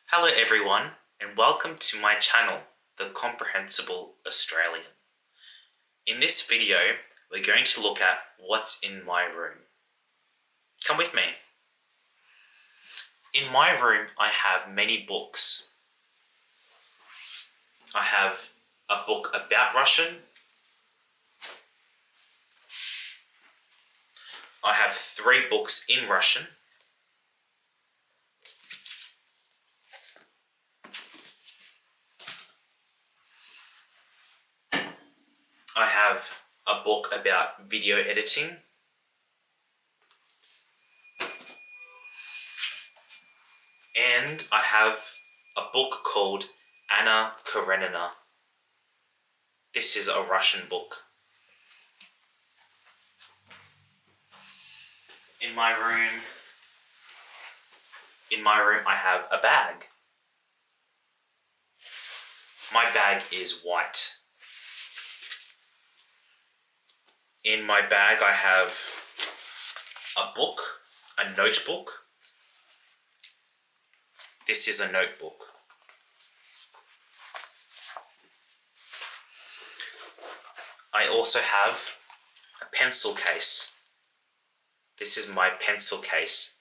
Hello everyone, and welcome to my channel, The Comprehensible Australian. In this video, we're going to look at what's in my room. Come with me. In my room, I have many books. I have a book about Russian. I have 3 books in Russian. I have a book about video editing. And I have a book called Anna Karenina. This is a Russian book. In my room I have a bag. My bag is white. In my bag I have a book, a notebook. This is a notebook. I also have a pencil case. This is my pencil case.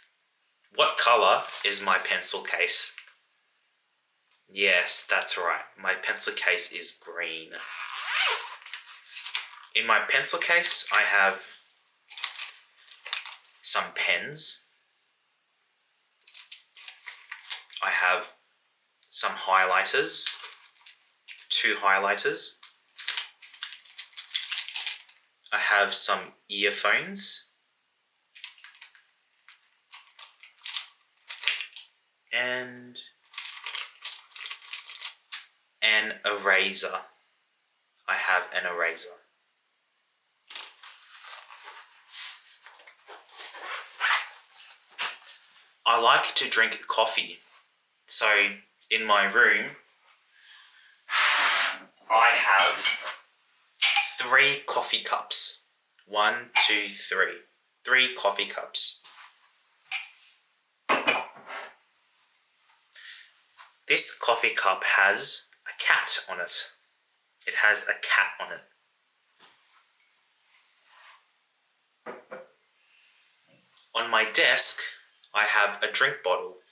What color is my pencil case? Yes, that's right. My pencil case is green. In my pencil case, I have some pens. I have some highlighters, 2 highlighters. I have some earphones. And an eraser. I have an eraser. I like to drink coffee. So in my room, I have 3 coffee cups. 1, 2, 3. 3 coffee cups. This coffee cup has a cat on it. It has a cat on it. On my desk, I have a drink bottle.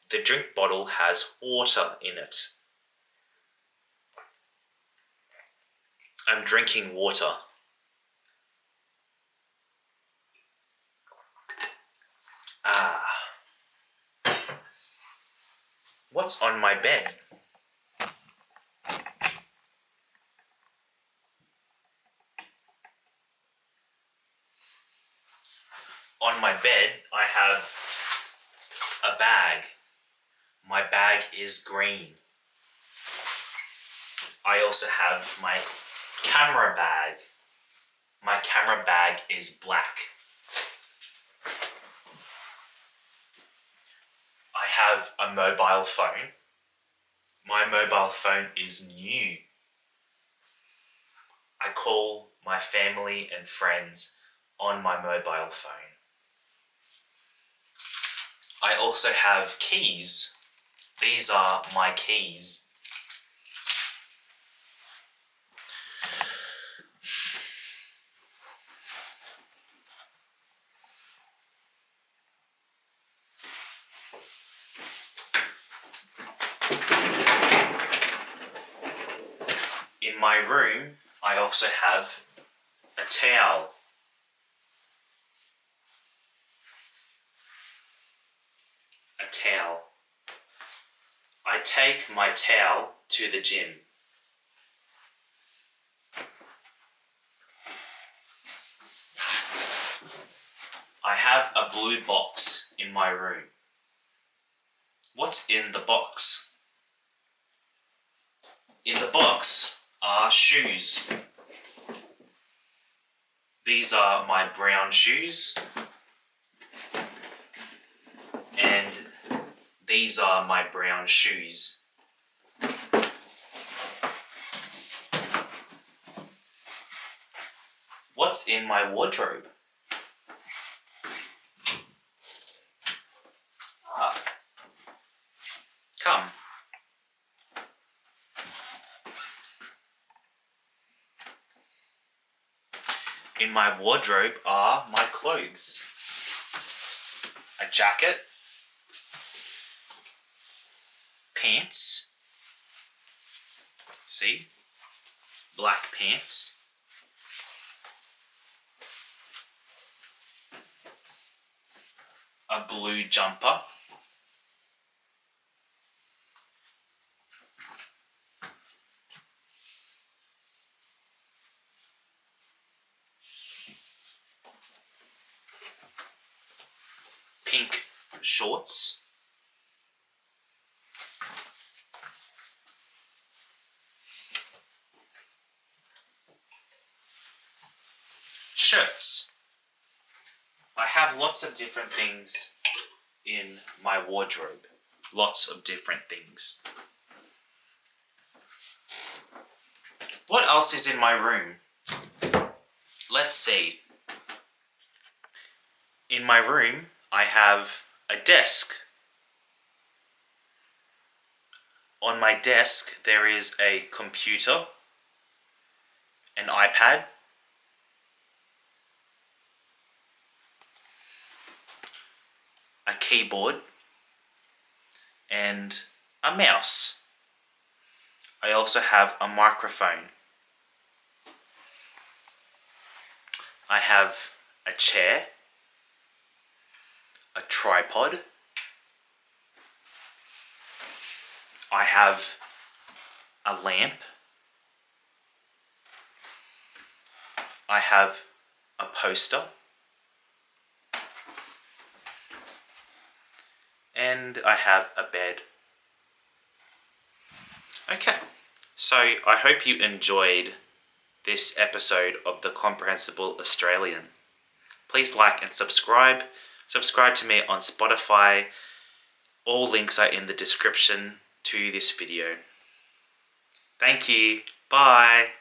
The drink bottle has water in it. I'm drinking water. What's on my bed? On my bed, I have a bag. My bag is green. I also have my camera bag. My camera bag is black. I have a mobile phone. My mobile phone is new. I call my family and friends on my mobile phone. I also have keys. These are my keys. In my room, I also have a towel. A towel. I take my towel to the gym. I have a blue box in my room. What's in the box? In the box are shoes. These are my brown shoes. And these are my brown shoes. What's in my wardrobe? in my wardrobe are my clothes. A jacket, pants, see, black pants, a blue jumper, pink shorts, shirts. I have lots of different things in my wardrobe. Lots of different things. What else is in my room? Let's see. In my room, I have a desk. On my desk, there is a computer, an iPad, a keyboard, and a mouse. I also have a microphone. I have a chair, a tripod. I have a lamp. I have a poster. And I have a bed. Okay, so I hope you enjoyed this episode of The Comprehensible Australian. Please like and subscribe. Subscribe to me on Spotify. All links are in the description to this video. Thank you. Bye.